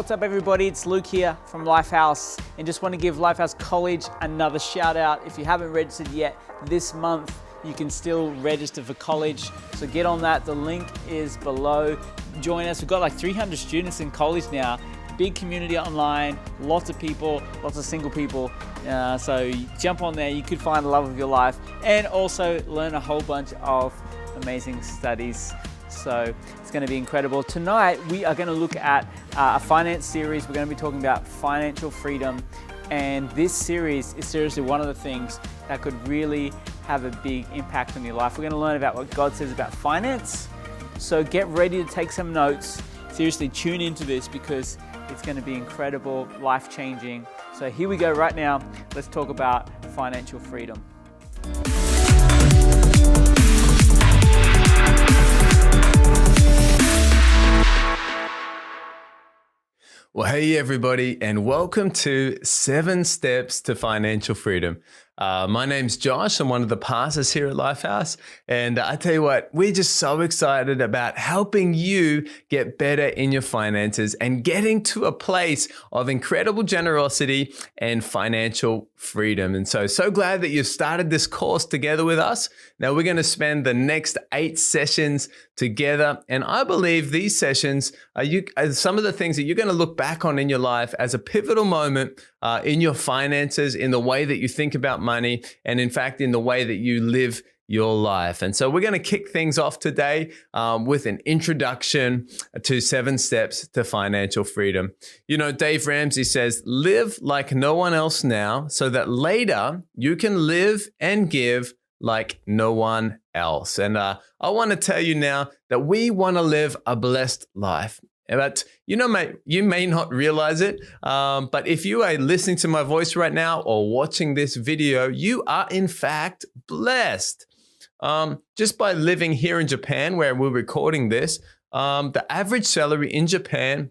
what's up everybody? It's Luke here from Lifehouse, and just want to give Lifehouse College another shout out. If you haven't registered yet, this month you can still register for college. So get on that, the link is below. Join us, we've got like 300 students in college now. Big community online, lots of people, lots of single people. So jump on there, you could find the love of your life and also learn a whole bunch of amazing studies. So it's going to be incredible. Tonight we are going to look at a finance series. We're going to be talking about financial freedom, and this series is seriously one of the things that could really have a big impact on your life. We're going to learn about what God says about finance. So get ready to take some notes. Seriously, tune into this because it's going to be incredible, life-changing. So here we go right now. Let's talk about financial freedom. Well, hey everybody, and welcome to 7 Steps to Financial Freedom. My name's Josh. I'm one of the pastors here at Lifehouse, and I tell you what, we're just so excited about helping you get better in your finances and getting to a place of incredible generosity and financial freedom. And so glad that you've started this course together with us. Now we're going to spend the next 8 sessions together, and I believe these sessions are some of the things that you're going to look back on in your life as a pivotal moment in your finances, in the way that you think about money, and in fact, in the way that you live your life. And so we're going to kick things off today with an introduction to 7 steps to financial freedom. You know, Dave Ramsey says, live like no one else now so that later you can live and give like no one else. And I want to tell you now that we want to live a blessed life. But you know, mate, you may not realize it, but if you are listening to my voice right now or watching this video, you are in fact blessed. Just by living here in Japan, where we're recording this, the average salary in Japan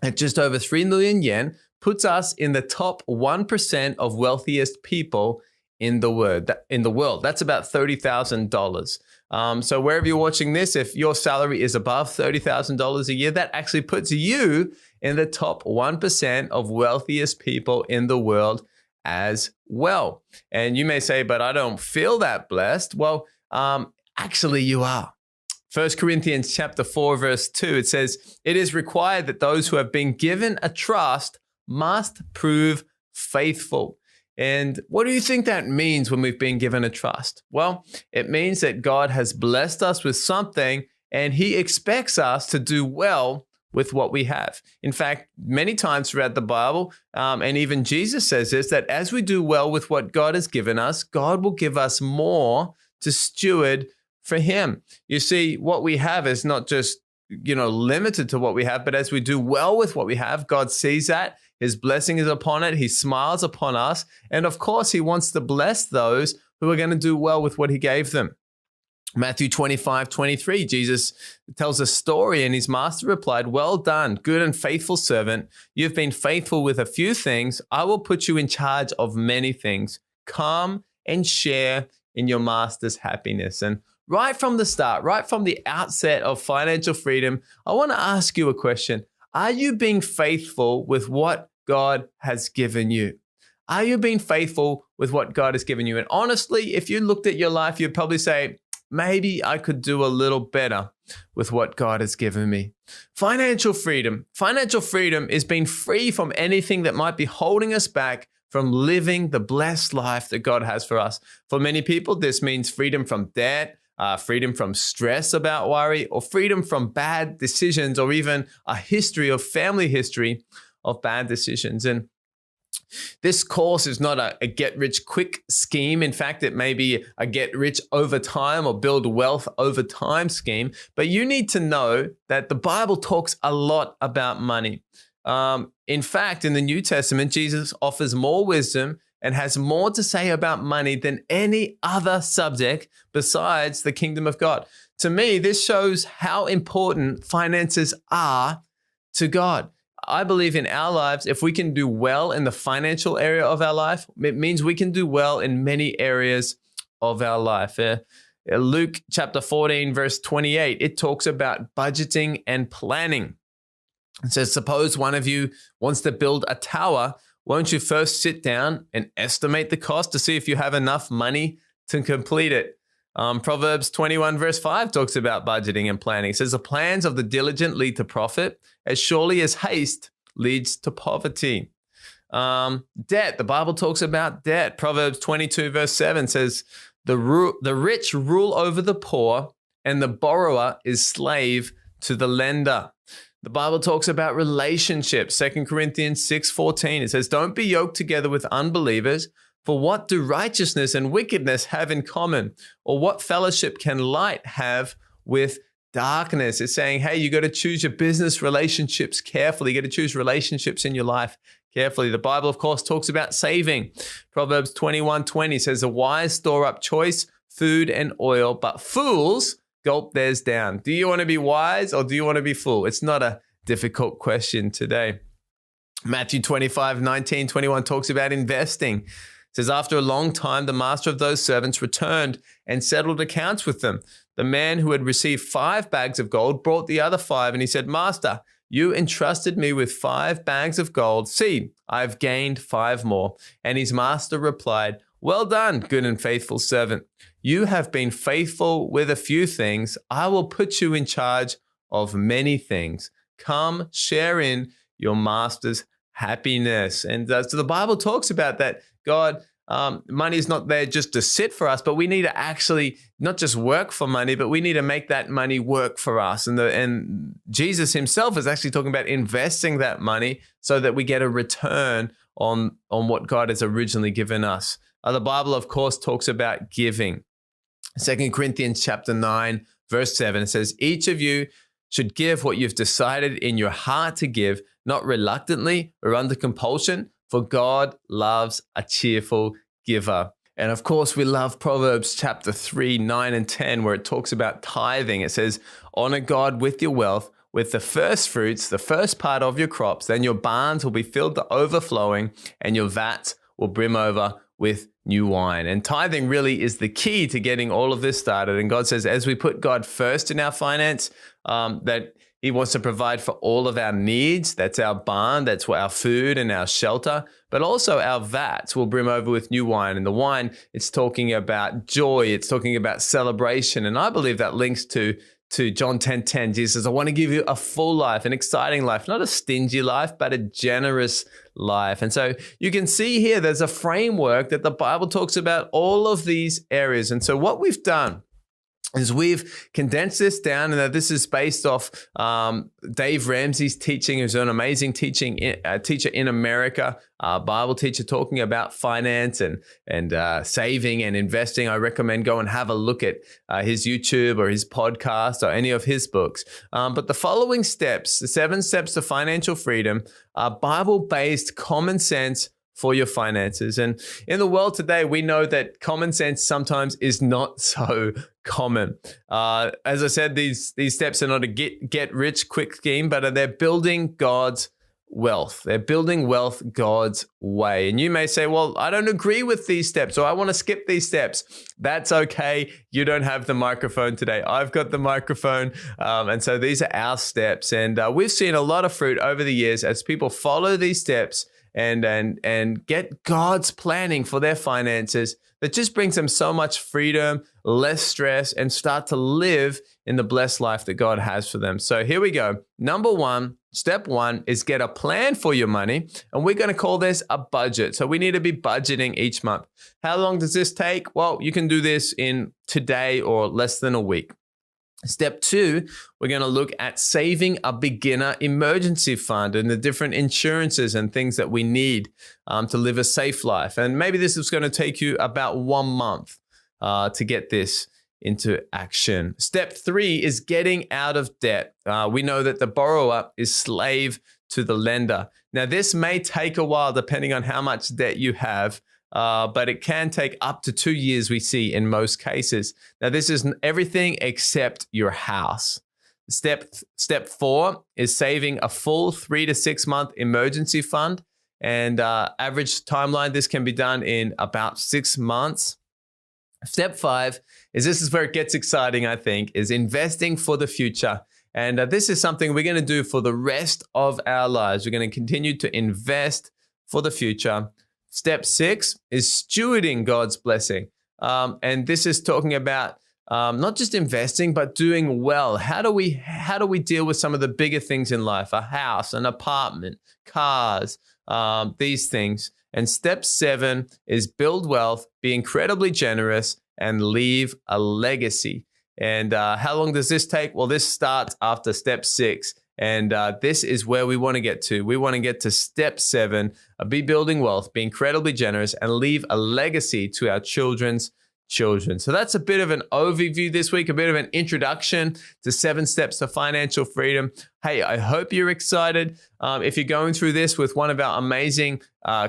at just over 3 million yen puts us in the top 1% of wealthiest people in the world. That's about $30,000. So wherever you're watching this, if your salary is above $30,000 a year, that actually puts you in the top 1% of wealthiest people in the world as well. And you may say, but I don't feel that blessed. Well, actually you are. 1 Corinthians chapter 4, verse 2, it says, it is required that those who have been given a trust must prove faithful. And what do you think that means when we've been given a trust? Well, it means that God has blessed us with something and he expects us to do well with what we have. In fact, many times throughout the Bible, and even Jesus says this, that as we do well with what God has given us, God will give us more to steward for him. You see, what we have is not just, limited to what we have, but as we do well with what we have, God sees that. His blessing is upon it. He smiles upon us. And of course, he wants to bless those who are going to do well with what he gave them. Matthew 25:23, Jesus tells a story, and his master replied, well done, good and faithful servant. You've been faithful with a few things. I will put you in charge of many things. Come and share in your master's happiness. And right from the start, right from the outset of financial freedom, I want to ask you a question. Are you being faithful with what God has given you? Are you being faithful with what God has given you? And honestly, if you looked at your life, you'd probably say, maybe I could do a little better with what God has given me. Financial freedom. Financial freedom is being free from anything that might be holding us back from living the blessed life that God has for us. For many people, this means freedom from debt, freedom from stress about worry, or freedom from bad decisions, or even a family history of bad decisions. And this course is not a get-rich-quick scheme. In fact, it may be a get-rich over time or build wealth over time scheme. But you need to know that the Bible talks a lot about money. In fact, in the New Testament, Jesus offers more wisdom and has more to say about money than any other subject besides the kingdom of God. To me, this shows how important finances are to God. I believe in our lives, if we can do well in the financial area of our life, it means we can do well in many areas of our life. Luke chapter 14, verse 28, it talks about budgeting and planning. It says, suppose one of you wants to build a tower. Won't you first sit down and estimate the cost to see if you have enough money to complete it? Proverbs 21 verse 5 talks about budgeting and planning. It says, the plans of the diligent lead to profit, as surely as haste leads to poverty. Debt, the Bible talks about debt. Proverbs 22 verse 7 says, the rich rule over the poor, and the borrower is slave to the lender. The Bible talks about relationships. 2 Corinthians 6:14, it says, don't be yoked together with unbelievers, for what do righteousness and wickedness have in common? Or what fellowship can light have with darkness? It's saying, hey, you got to choose your business relationships carefully. You got to choose relationships in your life carefully. The Bible, of course, talks about saving. Proverbs 21:20 says, the wise store up choice food and oil, but fools gulp theirs down. Do you want to be wise or do you want to be fool? It's not a difficult question today. Matthew 25:19-21 talks about investing. It says, after a long time, the master of those servants returned and settled accounts with them. The man who had received 5 bags of gold brought the other 5, and he said, Master, you entrusted me with 5 bags of gold. See, I've gained 5 more. And his master replied, well done, good and faithful servant. You have been faithful with a few things. I will put you in charge of many things. Come, share in your master's happiness. And so the Bible talks about that. God, money is not there just to sit for us, but we need to actually not just work for money, but we need to make that money work for us. And Jesus himself is actually talking about investing that money so that we get a return on what God has originally given us. The Bible, of course, talks about giving. 2 Corinthians chapter 9, verse 7, it says, each of you should give what you've decided in your heart to give, not reluctantly or under compulsion, for God loves a cheerful giver. And of course, we love Proverbs chapter 3, 9 and 10, where it talks about tithing. It says, honor God with your wealth, with the first fruits, the first part of your crops, then your barns will be filled to overflowing and your vats will brim over with new wine. And tithing really is the key to getting all of this started. And God says, as we put God first in our finance, that he wants to provide for all of our needs. That's our barn, that's our food and our shelter, but also our vats will brim over with new wine. And the wine, it's talking about joy, it's talking about celebration. And I believe that links to John 10:10. Jesus says, I want to give you a full life, an exciting life, not a stingy life, but a generous life. And so you can see here, there's a framework that the Bible talks about all of these areas. And so what we've done is we've condensed this down, and that this is based off Dave Ramsey's teaching, who's an amazing teacher in America, Bible teacher talking about finance and saving and investing. I recommend go and have a look at his YouTube or his podcast or any of his books. But the following steps, the 7 steps to financial freedom, are Bible-based common sense for your finances. And in the world today, we know that common sense sometimes is not so common. As I said, these steps are not a get rich quick scheme, but they're building God's wealth. They're building wealth God's way. And you may say, well, I don't agree with these steps, or I want to skip these steps. That's okay. You don't have the microphone today. I've got the microphone. And so these are our steps. And we've seen a lot of fruit over the years as people follow these steps and get God's planning for their finances that just brings them so much freedom, less stress, and start to live in the blessed life that God has for them. So here we go. Number 1, step 1 is get a plan for your money. And we're going to call this a budget. So we need to be budgeting each month. How long does this take? Well, you can do this in today or less than a week. Step 2, we're going to look at saving a beginner emergency fund and the different insurances and things that we need to live a safe life. And maybe this is going to take you about 1 month to get this into action. Step 3 is getting out of debt. We know that the borrower is slave to the lender. Now, this may take a while depending on how much debt you have. But it can take up to 2 years, we see in most cases. Now, this is everything except your house. Step 4 is saving a full 3 to 6 month emergency fund. And average timeline, this can be done in about 6 months. Step 5 is, this is where it gets exciting, I think, is investing for the future. And this is something we're going to do for the rest of our lives. We're going to continue to invest for the future. Step 6 is stewarding God's blessing. And this is talking about not just investing, but doing well. How do we deal with some of the bigger things in life? A house, an apartment, cars, these things. And step 7 is build wealth, be incredibly generous, and leave a legacy. And how long does this take? Well, this starts after step 6. And this is where we want to get to. We want to get to step 7, be building wealth, be incredibly generous, and leave a legacy to our children's children. So that's a bit of an overview this week, a bit of an introduction to 7 steps to financial freedom. Hey, I hope you're excited. If you're going through this with one of our amazing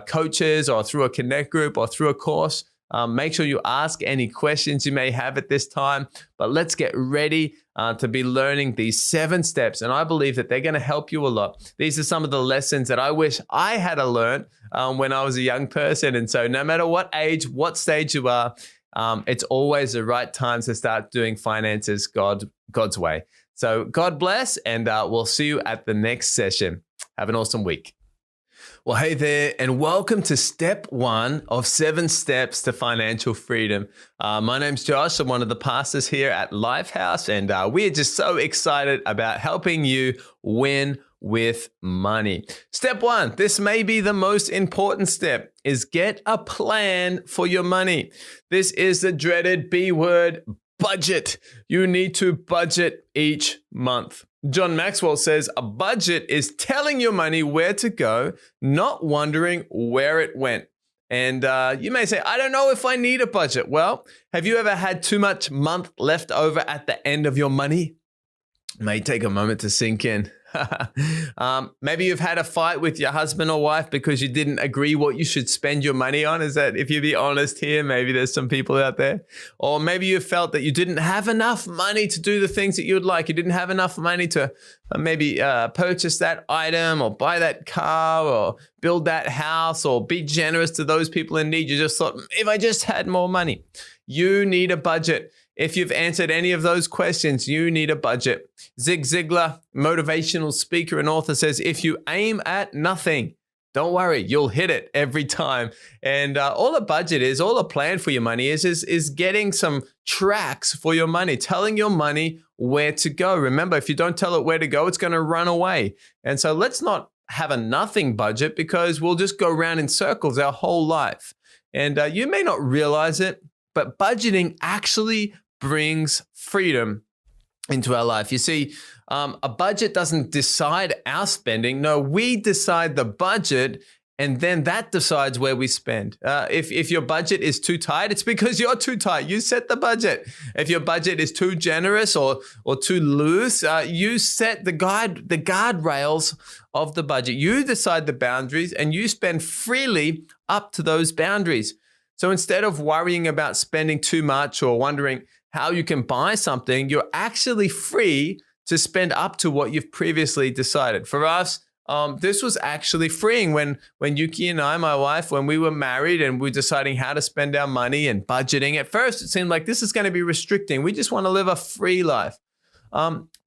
coaches or through a Connect group or through a course, make sure you ask any questions you may have at this time. But let's get ready to be learning these 7 steps. And I believe that they're going to help you a lot. These are some of the lessons that I wish I had learned when I was a young person. And so no matter what age, what stage you are, it's always the right time to start doing finances God's way. So God bless, and we'll see you at the next session. Have an awesome week. Well, hey there, and welcome to step 1 of 7 steps to financial freedom. My name's Josh. I'm one of the pastors here at Lifehouse, and we're just so excited about helping you win with money. Step 1, this may be the most important step, is get a plan for your money. This is the dreaded B word, budget. You need to budget each month. John Maxwell says a budget is telling your money where to go, not wondering where it went. And you may say, I don't know if I need a budget. Well, have you ever had too much month left over at the end of your money? It may take a moment to sink in. Maybe you've had a fight with your husband or wife because you didn't agree what you should spend your money on. Is that, if you be honest here, maybe there's some people out there. Or maybe you felt that you didn't have enough money to do the things that you would like. You didn't have enough money to maybe purchase that item or buy that car or build that house or be generous to those people in need. You just thought, if I just had more money. You need a budget. If you've answered any of those questions, you need a budget. Zig Ziglar, motivational speaker and author, says, if you aim at nothing, don't worry, you'll hit it every time. And all a budget is, all a plan for your money is getting some tracks for your money, telling your money where to go. Remember, if you don't tell it where to go, it's going to run away. And so let's not have a nothing budget, because we'll just go around in circles our whole life. And you may not realize it, but budgeting actually brings freedom into our life. You see, a budget doesn't decide our spending. No, we decide the budget, and then that decides where we spend. If your budget is too tight, it's because you're too tight. You set the budget. If your budget is too generous or too loose, you set the guardrails of the budget. You decide the boundaries, and you spend freely up to those boundaries. So instead of worrying about spending too much or wondering how you can buy something, you're actually free to spend up to what you've previously decided. For us, this was actually freeing when Yuki and I, my wife, when we were married and we were deciding how to spend our money and budgeting. At first, it seemed like this is going to be restricting. We just want to live a free life.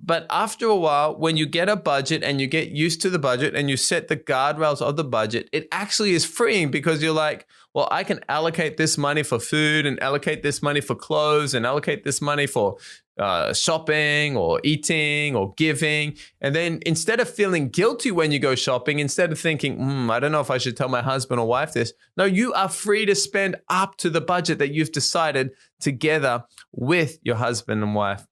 But after a while, when you get a budget and you get used to the budget and you set the guardrails of the budget, it actually is freeing, because you're like, well, I can allocate this money for food and allocate this money for clothes and allocate this money for shopping or eating or giving. And then instead of feeling guilty when you go shopping, instead of thinking, I don't know if I should tell my husband or wife this. No, you are free to spend up to the budget that you've decided together with your husband and wife.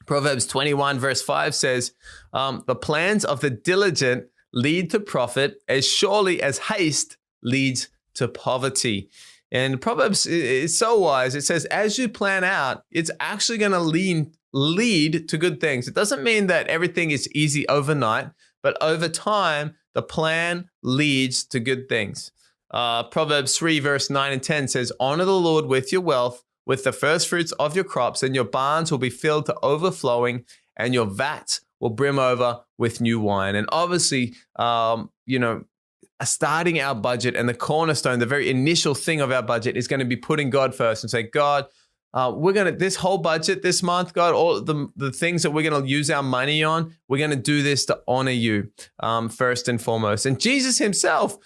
Proverbs 21 verse 5 says, the plans of the diligent lead to profit as surely as haste leads to poverty. And Proverbs is so wise. It says, as you plan out, it's actually going to lead to good things. It doesn't mean that everything is easy overnight, but over time, the plan leads to good things. Proverbs 3 verse 9 and 10 says, honor the Lord with your wealth, with the first fruits of your crops, and your barns will be filled to overflowing, and your vats will brim over with new wine. And obviously, starting our budget and the cornerstone, the very initial thing of our budget, is going to be putting God first and say, God, this whole budget this month, God, all the things that we're going to use our money on, we're going to do this to honor you first and foremost. And Jesus himself,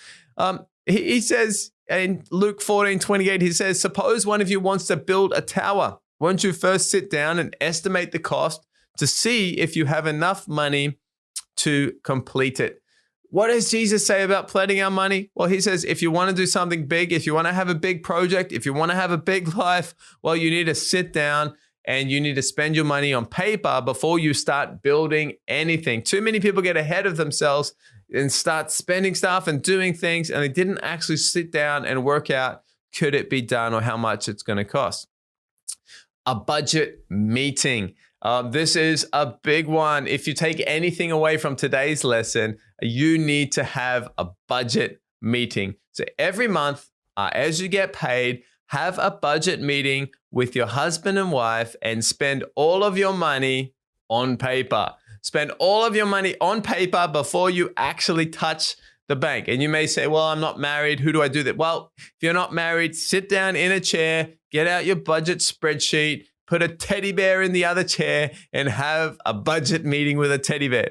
he says in Luke 14:28, he says, suppose one of you wants to build a tower. Won't you first sit down and estimate the cost to see if you have enough money to complete it? What does Jesus say about planning our money? Well, he says, if you want to do something big, if you want to have a big project, if you want to have a big life, well, you need to sit down and you need to spend your money on paper before you start building anything. Too many people get ahead of themselves and start spending stuff and doing things, and they didn't actually sit down and work out, could it be done or how much it's going to cost? A budget meeting. This is a big one. If you take anything away from today's lesson, you need to have a budget meeting. So every month, as you get paid, have a budget meeting with your husband and wife and spend all of your money on paper. Spend all of your money on paper before you actually touch the bank. And you may say, well, I'm not married. Who do I do that? Well, if you're not married, sit down in a chair, get out your budget spreadsheet, put a teddy bear in the other chair and have a budget meeting with a teddy bear.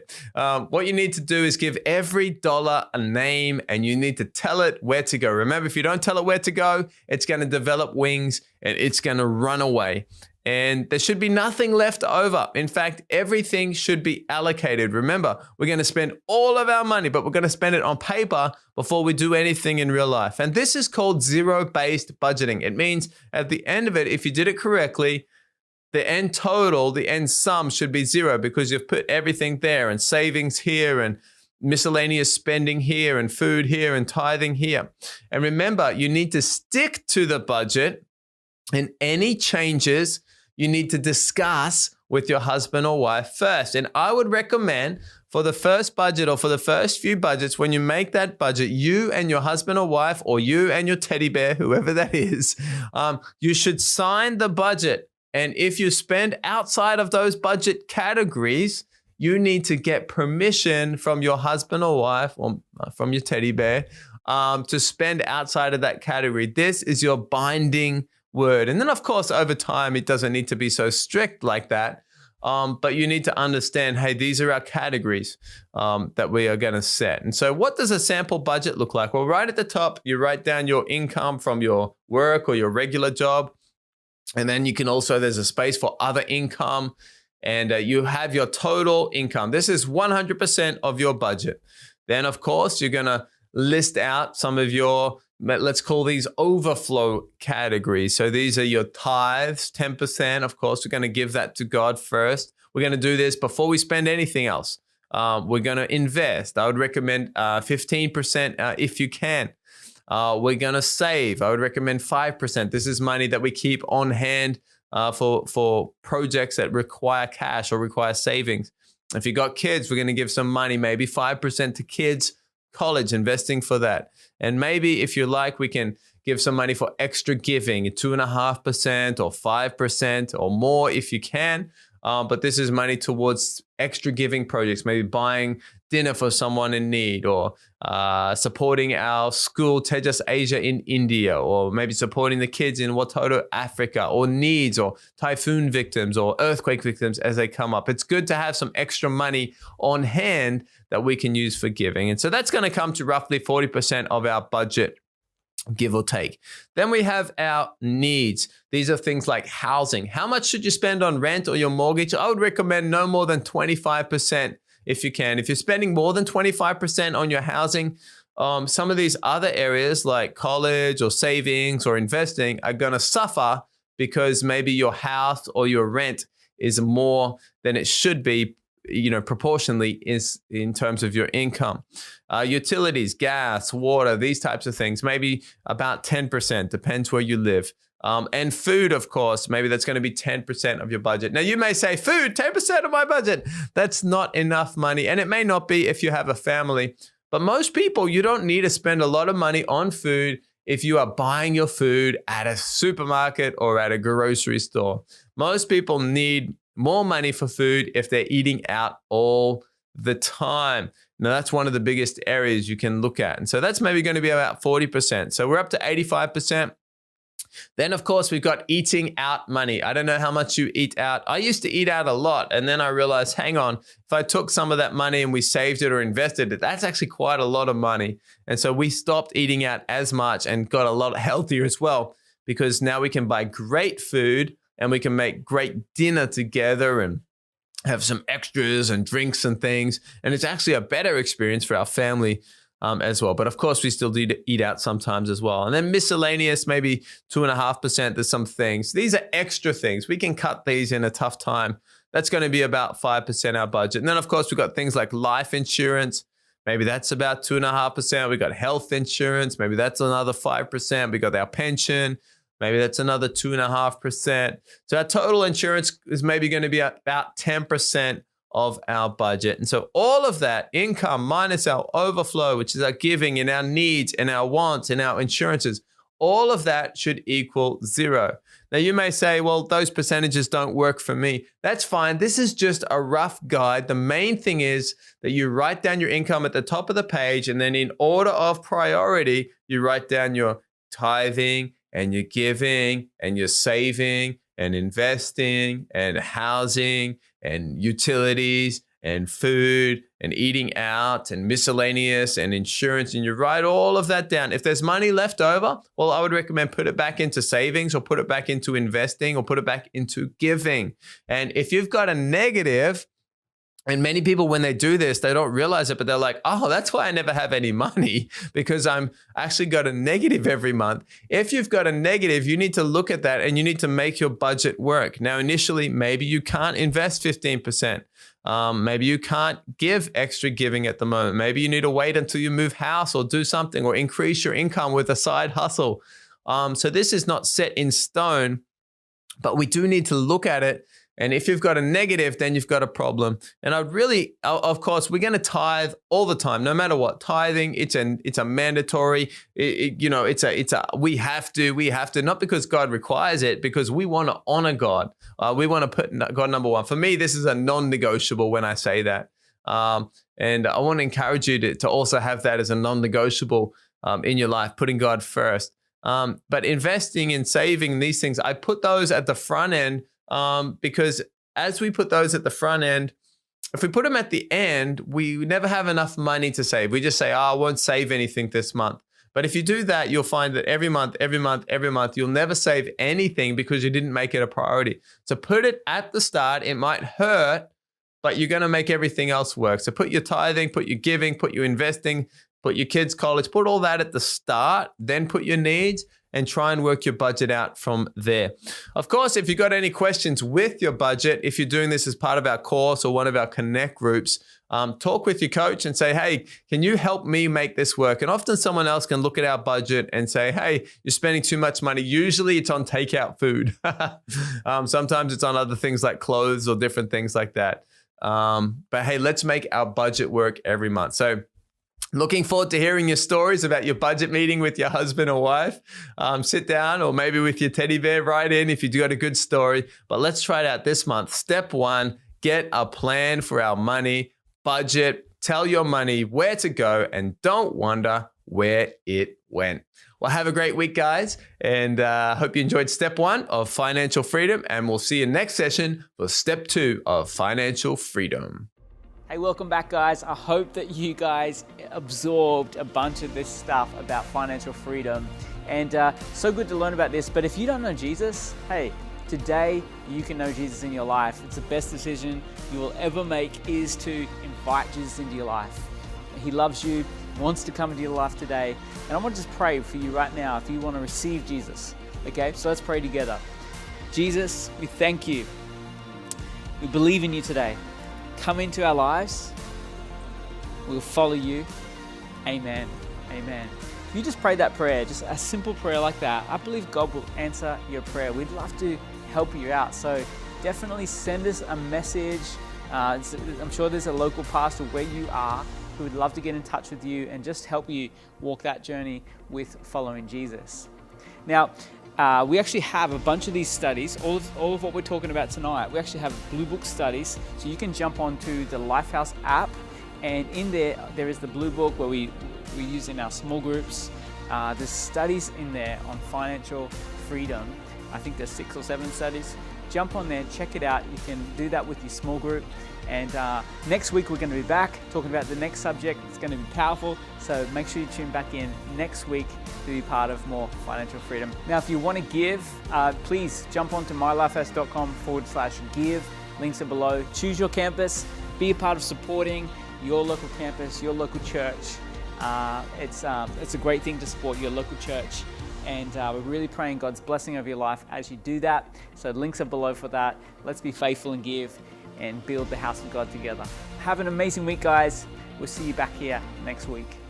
What you need to do is give every dollar a name and you need to tell it where to go. Remember, if you don't tell it where to go, it's going to develop wings and it's going to run away. And there should be nothing left over. In fact, everything should be allocated. Remember, we're going to spend all of our money, but we're going to spend it on paper before we do anything in real life. And this is called zero-based budgeting. It means at the end of it, if you did it correctly, the end total, the end sum should be zero because you've put everything there and savings here and miscellaneous spending here and food here and tithing here. And remember, you need to stick to the budget, and any changes you need to discuss with your husband or wife first. And I would recommend for the first budget or for the first few budgets, when you make that budget, you and your husband or wife or you and your teddy bear, whoever that is, you should sign the budget. And if you spend outside of those budget categories, you need to get permission from your husband or wife or from your teddy bear to spend outside of that category. This is your binding word. And then, of course, over time, it doesn't need to be so strict like that. But you need to understand, hey, these are our categories that we are going to set. And so what does a sample budget look like? Well, right at the top, you write down your income from your work or your regular job. And then you can also, there's a space for other income. And you have your total income. This is 100% of your budget. Then, of course, you're going to list out some of your, let's call these overflow categories. So these are your tithes, 10%. Of course, we're going to give that to God first. We're going to do this before we spend anything else. We're going to invest. I would recommend 15% if you can. We're going to save. I would recommend 5%. This is money that we keep on hand for projects that require cash or require savings. If you got kids, we're going to give some money, maybe 5% to kids, college, investing for that. And maybe if you like, we can give some money for extra giving, 2.5% or 5% or more if you can. But this is money towards extra giving projects, maybe buying dinner for someone in need, or supporting our school, Tejas Asia in India, or maybe supporting the kids in Watoto, Africa, or needs, or typhoon victims, or earthquake victims as they come up. It's good to have some extra money on hand that we can use for giving. And so that's going to come to roughly 40% of our budget, give or take. Then we have our needs. These are things like housing. How much should you spend on rent or your mortgage? I would recommend no more than 25% if you can. If you're spending more than 25% on your housing, some of these other areas like college or savings or investing are going to suffer because maybe your house or your rent is more than it should be, proportionally is in terms of your income. Utilities, gas, water, these types of things, maybe about 10%, depends where you live. And food, of course, maybe that's going to be 10% of your budget. Now, you may say, food, 10% of my budget. That's not enough money. And it may not be if you have a family. But most people, you don't need to spend a lot of money on food if you are buying your food at a supermarket or at a grocery store. Most people need more money for food if they're eating out all the time. Now, that's one of the biggest areas you can look at. And so that's maybe going to be about 40%. So we're up to 85%. Then, of course, we've got eating out money. I don't know how much you eat out. I used to eat out a lot. And then I realized, hang on, if I took some of that money and we saved it or invested it, that's actually quite a lot of money. And so we stopped eating out as much and got a lot healthier as well, because now we can buy great food and we can make great dinner together and have some extras and drinks and things. And it's actually a better experience for our family as well. But of course, we still do eat out sometimes as well. And then miscellaneous, maybe 2.5%. There's some things. These are extra things. We can cut these in a tough time. That's going to be about 5% our budget. And then, of course, we've got things like life insurance. Maybe that's about 2.5%. We've got health insurance. Maybe that's another 5%. We got our pension. Maybe that's another 2.5%. So our total insurance is maybe going to be about 10% of our budget. And so all of that income minus our overflow, which is our giving and our needs and our wants and our insurances, all of that should equal 0. Now you may say, well, those percentages don't work for me. That's fine. This is just a rough guide. The main thing is that you write down your income at the top of the page, and then in order of priority, you write down your tithing and your giving and your saving and investing and housing and utilities and food and eating out and miscellaneous and insurance. And you write all of that down. If there's money left over, well, I would recommend put it back into savings or put it back into investing or put it back into giving. And if you've got a negative, and many people, when they do this, they don't realize it, but they're like, oh, that's why I never have any money, because I'm actually got a negative every month. If you've got a negative, you need to look at that and you need to make your budget work. Now, initially, maybe you can't invest 15%. Maybe you can't give extra giving at the moment. Maybe you need to wait until you move house or do something or increase your income with a side hustle. So this is not set in stone, but we do need to look at it. And if you've got a negative, then you've got a problem. And of course, we're going to tithe all the time, no matter what. Tithing, it's a mandatory. We have to, not because God requires it, because we want to honor God. We want to put God number one. For me, this is a non-negotiable when I say that. And I want to encourage you to also have that as a non-negotiable in your life, putting God first. But investing and saving these things, I put those at the front end. Because as we put those at the front end, if we put them at the end, we never have enough money to save. We just say, I won't save anything this month. But if you do that, you'll find that every month, you'll never save anything because you didn't make it a priority. So put it at the start. It might hurt, but you're going to make everything else work. So put your tithing, put your giving, put your investing, put your kids' college, put all that at the start, then put your needs, and try and work your budget out from there. Of course, if you've got any questions with your budget, if you're doing this as part of our course or one of our Connect groups, talk with your coach and say, hey, can you help me make this work? And often someone else can look at our budget and say, hey, you're spending too much money. Usually it's on takeout food. Sometimes it's on other things like clothes or different things like that. But hey, let's make our budget work every month. So looking forward to hearing your stories about your budget meeting with your husband or wife. Sit down, or maybe with your teddy bear, write in if you've got a good story. But let's try it out this month. Step 1, get a plan for our money, budget, tell your money where to go, and don't wonder where it went. Well, have a great week, guys. And hope you enjoyed step 1 of financial freedom. And we'll see you next session for step 2 of financial freedom. Hey, welcome back, guys. I hope that you guys absorbed a bunch of this stuff about financial freedom. And so good to learn about this. But if you don't know Jesus, hey, today you can know Jesus in your life. It's the best decision you will ever make, is to invite Jesus into your life. He loves you, wants to come into your life today. And I want to just pray for you right now if you want to receive Jesus. Okay, so let's pray together. Jesus, we thank you. We believe in you today. Come into our lives. We'll follow you. Amen. Amen. If you just prayed that prayer, just a simple prayer like that, I believe God will answer your prayer. We'd love to help you out. So definitely send us a message. I'm sure there's a local pastor where you are who would love to get in touch with you and just help you walk that journey with following Jesus. Now, we actually have a bunch of these studies, all of what we're talking about tonight. We actually have Blue Book studies, so you can jump onto the Lifehouse app, and in there is the Blue Book where we use in our small groups. There's studies in there on financial freedom. I think there's 6 or 7 studies. Jump on there, check it out. You can do that with your small group. And next week we're going to be back talking about the next subject. It's going to be powerful. So make sure you tune back in next week to be part of more financial freedom. Now, if you want to give, please jump onto mylifehouse.com/give. Links are below. Choose your campus. Be a part of supporting your local campus, your local church. It's a great thing to support your local church. And we're really praying God's blessing over your life as you do that. So links are below for that. Let's be faithful and give and build the house of God together. Have an amazing week, guys. We'll see you back here next week.